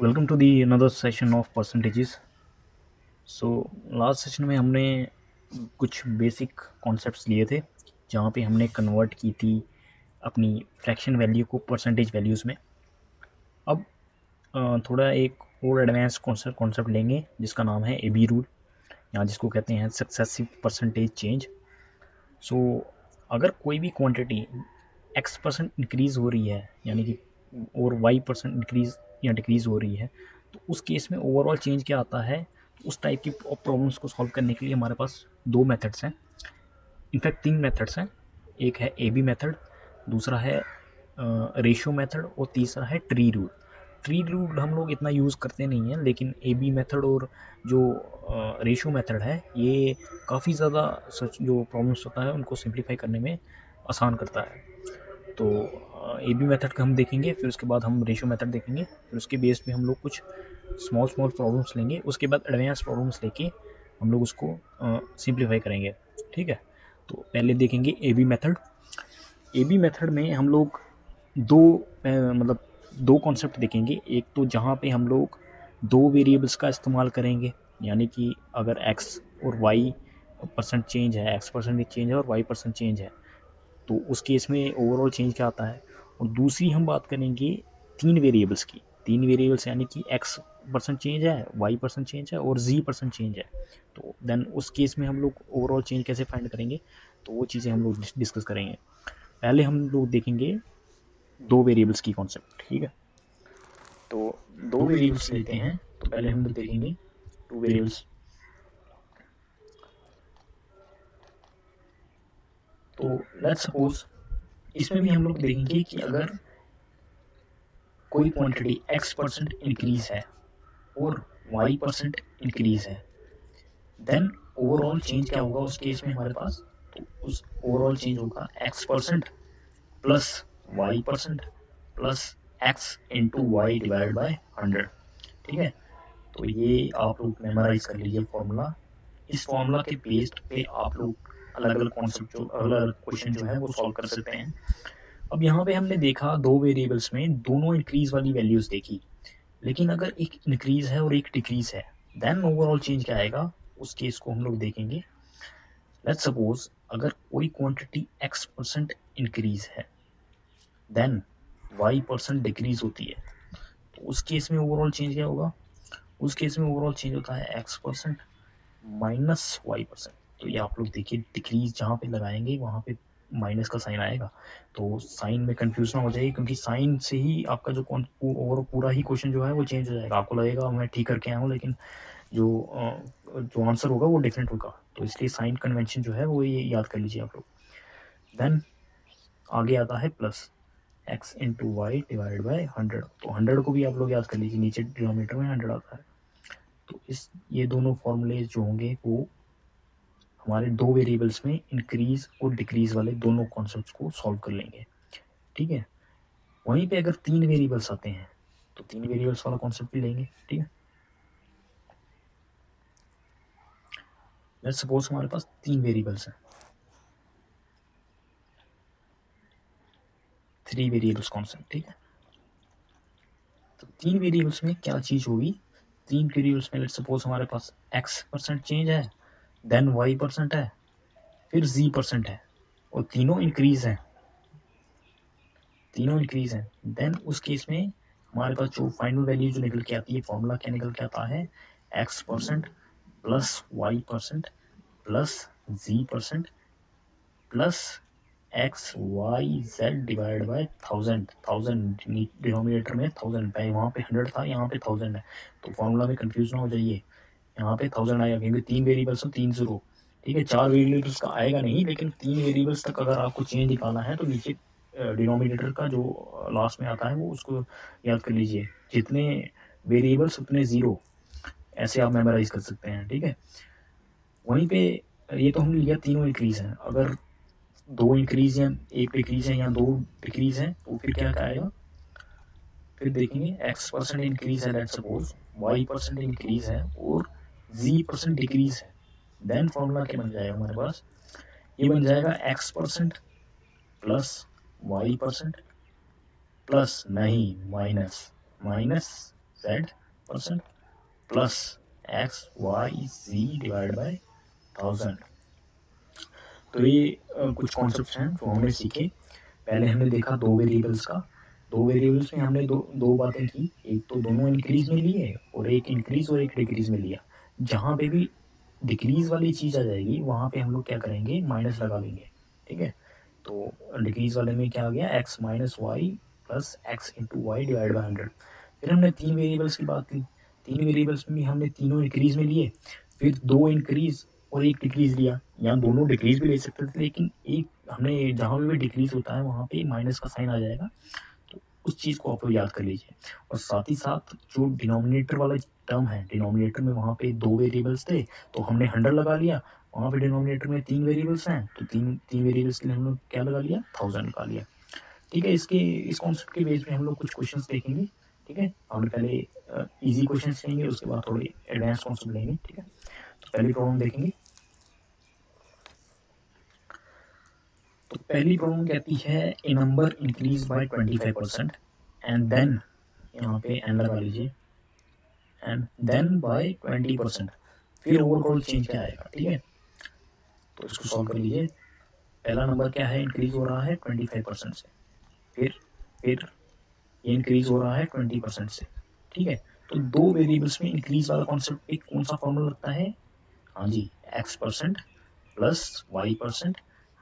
Welcome to the another session of percentages. So last session में हमने कुछ basic concepts लिए थे जहाँ पे हमने कन्वर्ट की थी अपनी फ्रैक्शन वैल्यू को परसेंटेज वैल्यूज़ में। अब थोड़ा एक और एडवांस कॉन्सेप्ट लेंगे जिसका नाम है एबी रूल, या जिसको कहते हैं सक्सेसिव परसेंटेज चेंज। सो अगर कोई भी क्वांटिटी x% इंक्रीज़ हो रही है, यानी कि और y% इंक्रीज़ या डिक्रीज़ हो रही है, तो उस केस में ओवरऑल चेंज क्या आता है। तो उस टाइप की प्रॉब्लम्स को सॉल्व करने के लिए हमारे पास दो मेथड्स हैं, इनफैक्ट तीन मेथड्स हैं। एक है ए बी मेथड, दूसरा है रेशियो मेथड, और तीसरा है ट्री रूल। ट्री रूल हम लोग इतना यूज़ करते नहीं हैं, लेकिन ए बी मेथड और जो रेशियो मेथड है ये काफ़ी ज़्यादा सच जो प्रॉब्लम्स होता है उनको सिंप्लीफाई करने में आसान करता है। तो ए बी मेथड का हम देखेंगे, फिर उसके बाद हम रेशियो मेथड देखेंगे, फिर उसके बेस पे हम लोग कुछ स्मॉल स्मॉल प्रॉब्लम्स लेंगे, उसके बाद एडवांस प्रॉब्लम्स लेके हम लोग उसको सिंप्लीफाई करेंगे। ठीक है, तो पहले देखेंगे A B method. A B method में हम लोग दो मतलब दो कॉन्सेप्ट देखेंगे। एक तो जहाँ पे हम लोग दो वेरिएबल्स का इस्तेमाल करेंगे, यानी कि अगर x और y परसेंट चेंज है, x% चेंज है और y% चेंज है, तो उस केस में ओवरऑल चेंज क्या आता है। और दूसरी हम बात करेंगे तीन वेरिएबल्स की। तीन वेरिएबल्स यानी कि x% चेंज है, y% चेंज है और z% चेंज है। तो देन उस केस में हम लोग ओवरऑल चेंज कैसे फाइंड करेंगे, तो वो चीज़ें हम लोग डिस्कस करेंगे। पहले हम लोग देखेंगे दो वेरिएबल्स की कॉन्सेप्ट। ठीक है, तो दो वेरिएबल्स लेते हैं। तो पहले हम लोग देखेंगे टू वेरिएबल्स। तो लेट्स सपोज इसमें भी हम लोग देखेंगे कि अगर कोई क्वांटिटी x% इंक्रीज है और y% इंक्रीज है, देन ओवरऑल चेंज क्या होगा उस केस में हमारे पास। तो उस ओवरऑल चेंज होगा x% plus y% plus x into Y divide by 100। ठीक है, तो ये आप लोग मेमोराइज कर लीजिए फॉर्मूला। इस फॉर्मूला के बेस्ड पे आप लोग अलग अलग कॉन्सेप्ट जो अलग अलग क्वेश्चन जो है वो सॉल्व कर सकते हैं। अब यहाँ पे हमने देखा दो वेरिएबल्स में दोनों इंक्रीज वाली वैल्यूज देखी, लेकिन अगर एक इंक्रीज है और एक डिक्रीज है, देन ओवरऑल चेंज क्या आएगा उस केस को हम लोग देखेंगे। लेट्स सपोज अगर कोई क्वांटिटी x% इंक्रीज है, देन y% डिक्रीज होती है, तो उस केस में ओवरऑल चेंज क्या होगा। उस केस में ओवरऑल चेंज होता है x% माइनस y%। तो ये आप लोग देखिए, डिक्रीज जहाँ पे लगाएंगे वहाँ पे माइनस का साइन आएगा, तो साइन में कंफ्यूज ना हो जाए, क्योंकि साइन से ही आपका जो पूरा ही क्वेश्चन जो है वो चेंज हो जाएगा। आपको लगेगा मैं ठीक करके आया हूँ, लेकिन जो जो आंसर होगा वो डिफरेंट होगा। तो इसलिए साइन कन्वेंशन जो है वो ये याद कर लीजिए आप लोग। देन आगे आता है plus x into Y divide by 100। तो 100 को भी आप लोग याद कर लीजिए, नीचे डिनोमिनेटर में 100 आता है। तो इस ये दोनों फॉर्मूले जो होंगे वो हमारे दो वेरिएबल्स में इंक्रीज और डिक्रीज वाले दोनों कॉन्सेप्ट्स को सॉल्व कर लेंगे। ठीक है, वहीं पे अगर तीन वेरिएबल्स आते हैं तो तीन वेरिएबल्स वाला कॉन्सेप्ट भी लेंगे। ठीक है, लेट्स सपोज हमारे पास तीन वेरिएबल्स हैं, थ्री वेरिएबल्स कॉन्सेप्ट। ठीक है, तो तीन वेरिएबल्स में क्या चीज होगी। तीन वेरिएबल्स में लेट्स सपोज हमारे पास x% चेंज है, देन y% है, फिर z% है, और तीनों इंक्रीज हैं। तीनों इंक्रीज हैं, देन उस केस में हमारे पास जो फाइनल वैल्यू जो निकल के आती है, फॉर्मूला क्या निकल के आता है, x% plus y% plus z% plus X Y Z divide by 1000 denominator में 1000 है, वहाँ पे 100 था, यहाँ पे 1000 है। तो फॉर्मूला में कंफ्यूज ना हो जाइए, यहाँ पे 1000 आएगा क्योंकि तीन वेरिएबल्स हैं, 3 जीरो। ठीक है, चार वेरिएबल्स का आएगा नहीं, लेकिन तीन वेरिएबल्स तक अगर आपको चेंज निकालना है तो नीचे डिनोमिनेटर का जो लास्ट में आता है वो उसको याद कर लीजिए। जितने वेरिएबल्स उतने जीरो, ऐसे आप मेमोराइज कर सकते हैं। ठीक है, वहीं पे ये तो हम लिया तीनों इंक्रीज हैं। अगर दो इंक्रीज हैं, एक डिक्रीज है या दो डिक्रीज है, तो फिर क्या आएगा। फिर देखेंगे x% इंक्रीज है, लेट्स सपोज y% इंक्रीज है और z% डिक्रीज है, देन फॉर्मूला क्या बन जाएगा हमारे पास। ये बन जाएगा x% प्लस y% प्लस नहीं minus minus z% plus X Y Z divide by 1000। तो ये कुछ कॉन्सेप्ट्स हैं जो हमने सीखे। पहले हमने देखा दो वेरिएबल्स का, दो वेरिएबल्स में हमने दो दो बातें की, एक तो दोनों इंक्रीज में लिए और एक इंक्रीज और एक डिक्रीज में लिया। जहाँ पे भी डिक्रीज वाली चीज आ जाएगी वहां पे हम लोग क्या करेंगे, माइनस लगा लेंगे, ठीक है। तो डिक्रीज वाले में क्या आ गया, X minus Y plus X into Y divide by 100। फिर हमने तीन वेरिएबल्स की बात की, तीन वेरिएबल्स में भी हमने तीनों इंक्रीज में लिए, फिर दो इंक्रीज और एक डिक्रीज लिया। यहाँ दोनों डिक्रीज भी ले सकते थे, लेकिन एक हमने जहाँ भी डिक्रीज होता है वहाँ पे माइनस का साइन आ जाएगा, तो उस चीज को आप लोग याद कर लीजिए। और साथ ही साथ जो डिनोमिनेटर वाला टर्म है, डिनोमिनेटर में वहाँ पे दो वेरिएबल्स थे तो हमने 100 लगा लिया, वहाँ पे डिनोमिनेटर में तीन वेरिएबल्स हैं तो तीन तीन वेरिएबल्स के लिए हम लोग क्या लगा लिया, 1000 लगा लिया, ठीक है। इस कॉन्सेप्ट के बेस में हम लोग कुछ क्वेश्चंस देखेंगे, ठीक है। हमने पहले इजी क्वेश्चंस लेंगे, उसके बाद थोड़े एडवांस कॉन्सेप्ट लेंगे, ठीक है। तो पहली प्रॉब्लम देखेंगे। तो पहली प्रॉब्लम कहती है a number increase by 25% and then, यहाँ पे एन लगा लीजिए, एंड देन बाय 20%, फिर ओवरऑल चेंज क्या आएगा, ठीक है। तो इसको सॉल्व कर लीजिए। पहला नंबर क्या है, इंक्रीज हो रहा है 25% से, फिर ये इंक्रीज हो रहा है 20% से, ठीक है। तो दो वेरिएबल्स में इंक्रीज वाला कॉन्सेप्ट एक कौन सा फॉर्मूला लगता है, हाँ जी, x% plus y%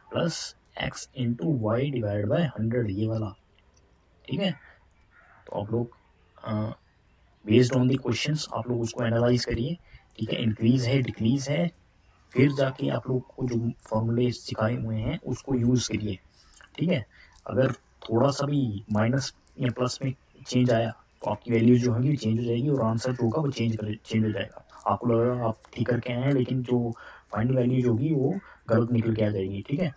plus X into Y divide by 100, ये वाला, ठीक है। तो आप लोग बेस्ड ऑन द क्वेश्चंस आप लोग उसको एनालाइज करिए, ठीक है। इंक्रीज है, डिक्रीज है, फिर जाके आप लोग को जो फॉर्मूले सिखाए हुए हैं उसको यूज करिए, ठीक है। अगर थोड़ा सा भी माइनस या प्लस में चेंज आया तो आपकी वैल्यू जो होगी चेंज हो जाएगी और आंसर जो होगा वो चेंज हो जाएगा। आपको लगेगा आप ठीक करके आए हैं, लेकिन जो फाइनल वैल्यू जो होगी वो गलत निकल के आ जाएगी, ठीक है।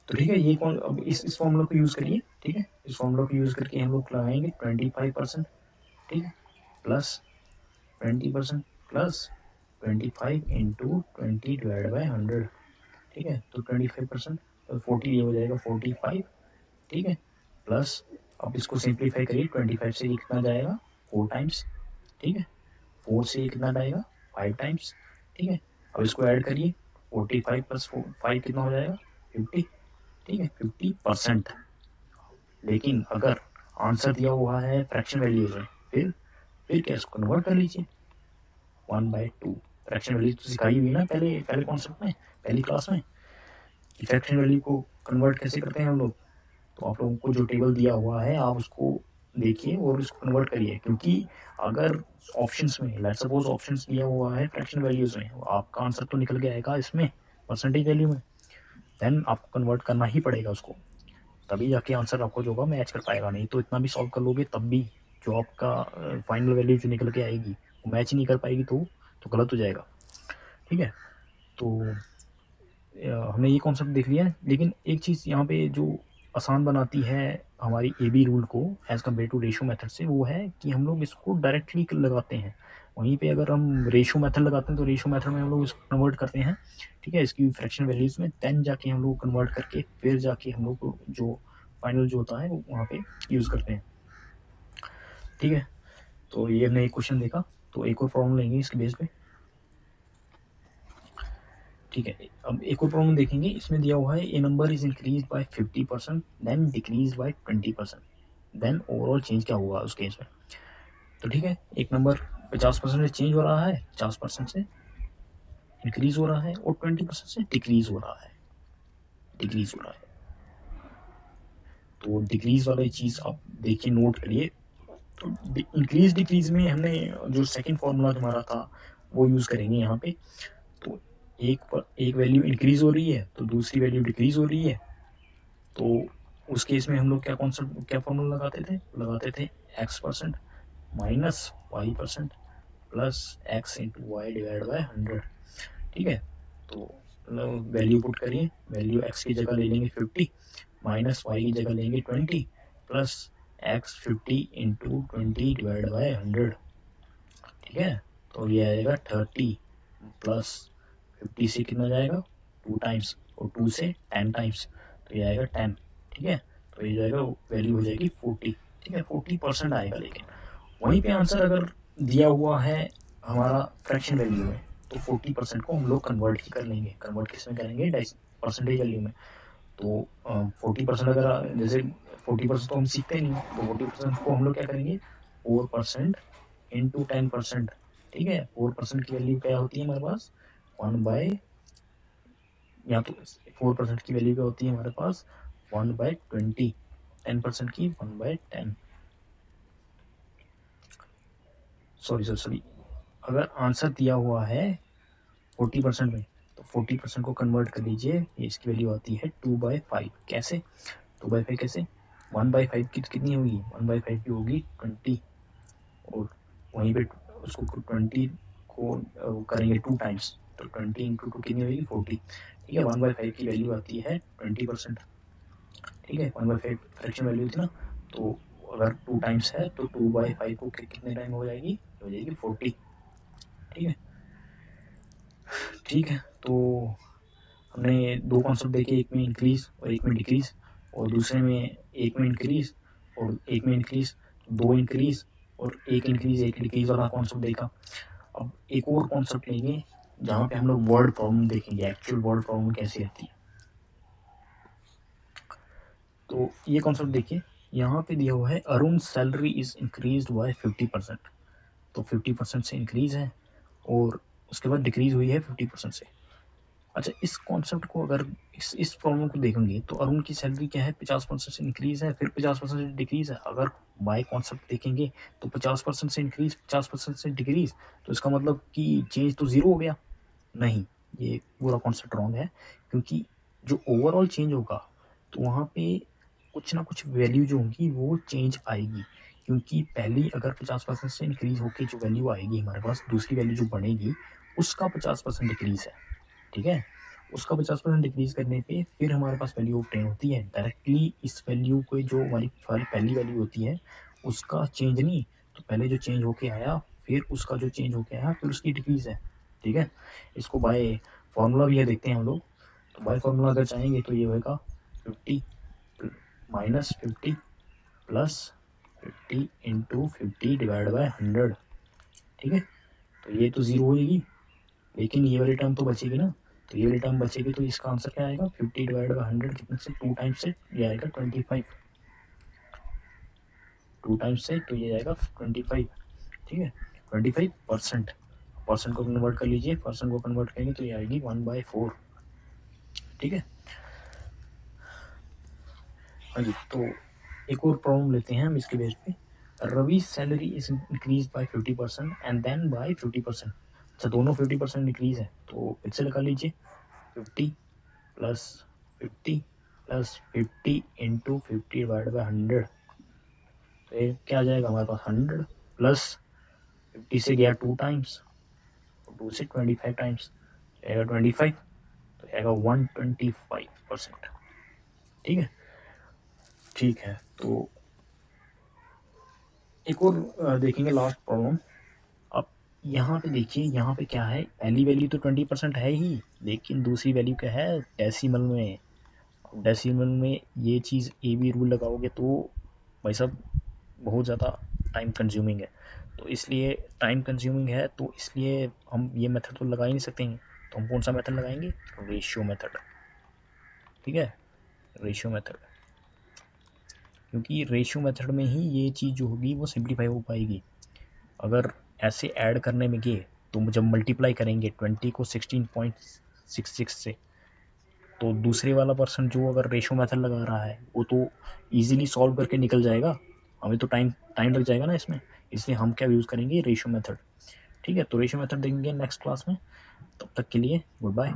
तो ठीक है, ये कौन, अब इस फॉर्मूला को यूज करिए, ठीक है। इस फॉर्मूला को यूज करके हम लोग लगाएंगे 25%, ठीक है, plus 20% plus 25 into 20 divide by 100, ठीक है। तो 25% 40, ये हो जाएगा 45, ठीक है, प्लस अब इसको सिंप्लीफाई करिए, 25 से ये कितना जाएगा 4 टाइम्स, ठीक है, 4 से ये कितना जाएगा 5 टाइम्स, ठीक है। अब इसको ऐड करिए, 45 प्लस 5 कितना हो जाएगा 50, ठीक है, 50%। लेकिन अगर आंसर दिया हुआ है फ्रैक्शन वैल्यूज में, फिर क्या, इसको कन्वर्ट कर लीजिए 1/2। फ्रैक्शन वैल्यू तो सिखाई हुई ना पहले पहले कॉन्सेप्ट में, पहली क्लास में, कि फ्रैक्शन वैल्यू को कन्वर्ट कैसे करते हैं हम लोग। तो आप लोगों को जो टेबल दिया हुआ है आप उसको देखिए और उसको कन्वर्ट करिए, क्योंकि अगर ऑप्शंस में, लेट्स सपोज ऑप्शंस दिया हुआ है फ्रैक्शन वैल्यूज में, आपका आंसर तो निकल के आएगा इसमें परसेंटेज वैल्यू में, देन आपको कन्वर्ट करना ही पड़ेगा उसको, तभी जाके आंसर आपको जो होगा मैच कर पाएगा। नहीं तो इतना भी सॉल्व कर लोगे तब भी जो आपका फाइनल वैल्यू जो निकल के आएगी वो मैच ही नहीं कर पाएगी, तो गलत हो जाएगा, ठीक है। तो हमने ये कॉन्सेप्ट देख लिया, लेकिन एक चीज़ यहाँ पे जो आसान बनाती है हमारी ए बी रूल को as compare to ratio method से, वो है कि हम लोग इसको डायरेक्टली लगाते हैं। वहीं पे अगर हम रेशो मेथड लगाते हैं तो रेशो मेथड में हम लोग इसको कन्वर्ट करते हैं, ठीक है, इसकी फ्रैक्शन वैल्यूज में, देन जाके हम लोग कन्वर्ट करके फिर जाके हम लोग जो फाइनल जो होता है वो वहाँ पे यूज़ करते हैं, ठीक है। तो ये हमने एक क्वेश्चन देखा, तो एक और प्रॉब्लम लेंगे इसके बेस पे, ठीक है। अब एक और प्रॉब्लम देखेंगे, इसमें दिया हुआ है a number is increase by 50% then decrease by 20%, then overall change क्या होगा उस केस में। तो ठीक है, एक नंबर 50% से चेंज हो रहा है, 50% से इंक्रीज हो रहा है और 20% से डिक्रीज हो रहा है, डिक्रीज हो रहा है। तो डिक्रीज वाली चीज आप देखिए, नोट करिए। तो इंक्रीज डिक्रीज में हमने जो सेकंड फॉर्मूला हमारा था वो यूज करेंगे यहाँ पे। तो एक वैल्यू इंक्रीज हो रही है तो दूसरी वैल्यू डिक्रीज हो रही है, तो उस केस में हम लोग क्या फॉर्मूला लगाते थे x% minus y% plus x into Y divide by 100, ठीक है। तो वैल्यू पुट करिए, वैल्यू x की जगह ले लेंगे 50, माइनस y की जगह लेंगे 20, plus x 50 into 20 divide by 100, ठीक है। तो ये आएगा 30 प्लस 50 से कितना जाएगा 2 टाइम्स और 2 से 10 टाइम्स, तो ये आएगा 10, ठीक है। तो ये जाएगा, वैल्यू हो जाएगी 40, ठीक है, 40% आएगा। लेकिन वहीं पे आंसर अगर दिया हुआ है हमारा फ्रैक्शन वैल्यू में, तो 40% को हम लोग कन्वर्ट ही कर लेंगे। कन्वर्ट किस में करेंगे? परसेंटेज वैल्यू में। तो 40% अगर जैसे 40% तो हम सीखते नहीं, तो 40% को हम लोग क्या करेंगे? 4% इंटू 10%। ठीक है, 4% की वैल्यू क्या होती है हमारे पास? 1/, या तो 4% की वैल्यू क्या होती है हमारे पास? 1/20। 10% की 1/10। सॉरी, अगर आंसर दिया हुआ है 40% में, तो 40% को कन्वर्ट कर लीजिए, इसकी वैल्यू आती है 2/5। कैसे 2/5? कैसे? 1/5 की कितनी होगी? 1/5 की होगी 20, और वहीं पे उसको 20 को करेंगे 2 टाइम्स, तो 20 इंटू 2 कितनी होगी? 40। ठीक है, 1/5 की वैल्यू आती है 20%। ठीक है, 1/5 फ्रैक्शन वैल्यू थी ना, तो अगर 2 टाइम्स है तो 2/5 को कितने टाइम हो जाएगी? हो जाएगी 40। ठीक है, ठीक है। तो हमने दो कॉन्सेप्ट देखे, एक में इंक्रीज और एक में डिक्रीज, और दूसरे में एक में इंक्रीज और एक में इंक्रीज, दो इंक्रीज और एक इंक्रीज एक डिक्रीज वाला कॉन्सेप्ट देखा। अब एक और कॉन्सेप्ट लेंगे जहाँ पे हम लोग वर्ड प्रॉब्लम देखेंगे, एक्चुअल वर्ड प्रॉब्लम कैसी रहती है। तो ये कॉन्सेप्ट देखिए, यहाँ पे दिया हुआ है Arun salary is increase by 50%। तो 50% से इंक्रीज है और उसके बाद डिक्रीज हुई है 50% से। अच्छा, इस कॉन्सेप्ट को अगर इस प्रॉब्लम को देखेंगे तो अरुण की सैलरी क्या है? 50% से इंक्रीज है, फिर 50% से डिक्रीज है। अगर बाय कॉन्सेप्ट देखेंगे तो 50% से इंक्रीज, 50% से डिक्रीज, तो इसका मतलब कि चेंज तो जीरो हो गया। नहीं, ये पूरा कॉन्सेप्ट रॉन्ग है, क्योंकि जो ओवरऑल चेंज होगा तो वहाँ पे कुछ ना कुछ वैल्यू जो होगी वो चेंज आएगी, क्योंकि पहली अगर 50% से इंक्रीज होके जो वैल्यू आएगी हमारे पास, दूसरी वैल्यू जो बनेगी उसका 50% डिक्रीज है। ठीक है, उसका 50% डिक्रीज करने पे फिर हमारे पास वैल्यू ऑब्टेन होती है डायरेक्टली। इस वैल्यू को जो हमारी पहली वैल्यू होती है उसका चेंज नहीं, तो पहले जो चेंज होके आया फिर उसका जो चेंज होके आया फिर उसकी डिक्रीज है। ठीक है, इसको बाय फॉर्मूला भी है, देखते हैं हम लोग। तो बाय फॉर्मूला अगर चाहेंगे तो ये होगा 50 minus 50 plus 50 into 50 divide by 100। ठीक है, तो ये तो जीरो होगी, लेकिन ये वाली टर्म तो बचेगी ना। तो ये वाली टर्म बचेगी, तो इसका आंसर क्या आएगा? 50 डिवाइड बाय 100 कितने से? 2 टाइम्स से, ये आएगा 25। 2 टाइम्स से तो ये आएगा 25। ठीक है, 25%। परसेंट को कन्वर्ट कर लीजिए, परसेंट को कन्वर्ट करेंगे तो ये आएगी 1/4। ठीक है, हाँ जी। तो एक और प्रॉब्लम लेते हैं हम इसके बेस पे। Ravi salary is increase by 50% and then by 50%। अच्छा, दोनों 50% इंक्रीज है, तो फिर से लगा लीजिए 50 plus 50 plus 50 into 50 divide by 100। तो ये क्या आ जाएगा हमारे पास? 100 प्लस 50 से गया 2 टाइम्स, 2 से 25 टाइम्स, आएगा 25, तो आएगा 125%। ठीक है, ठीक है। तो एक और देखेंगे लास्ट प्रॉब्लम। अब यहाँ पे देखिए, यहाँ पे क्या है? पहली वैल्यू तो 20% है ही, लेकिन दूसरी वैल्यू क्या है? डेसिमल में। डेसिमल में ये चीज़ ए बी रूल लगाओगे तो भाई साहब बहुत ज़्यादा टाइम कंज्यूमिंग है। तो इसलिए टाइम कंज्यूमिंग है, तो इसलिए हम ये मेथड तो लगा ही नहीं सकते हैं। तो हम कौन सा मेथड लगाएंगे? Ratio method. ठीक है, रेशियो मेथड, क्योंकि रेशियो मेथड में ही ये चीज़ जो होगी वो सिंप्लीफाई हो पाएगी। अगर ऐसे ऐड करने में गए तो जब मल्टीप्लाई करेंगे 20 को 16.66 से, तो दूसरे वाला पर्सन जो अगर रेशियो मेथड लगा रहा है वो तो इजीली सॉल्व करके निकल जाएगा, हमें तो टाइम टाइम लग जाएगा ना इसमें। इसलिए हम क्या यूज़ करेंगे? Ratio method. ठीक है, तो रेशियो मेथड देखेंगे नेक्स्ट क्लास में। तब तक के लिए गुड बाय।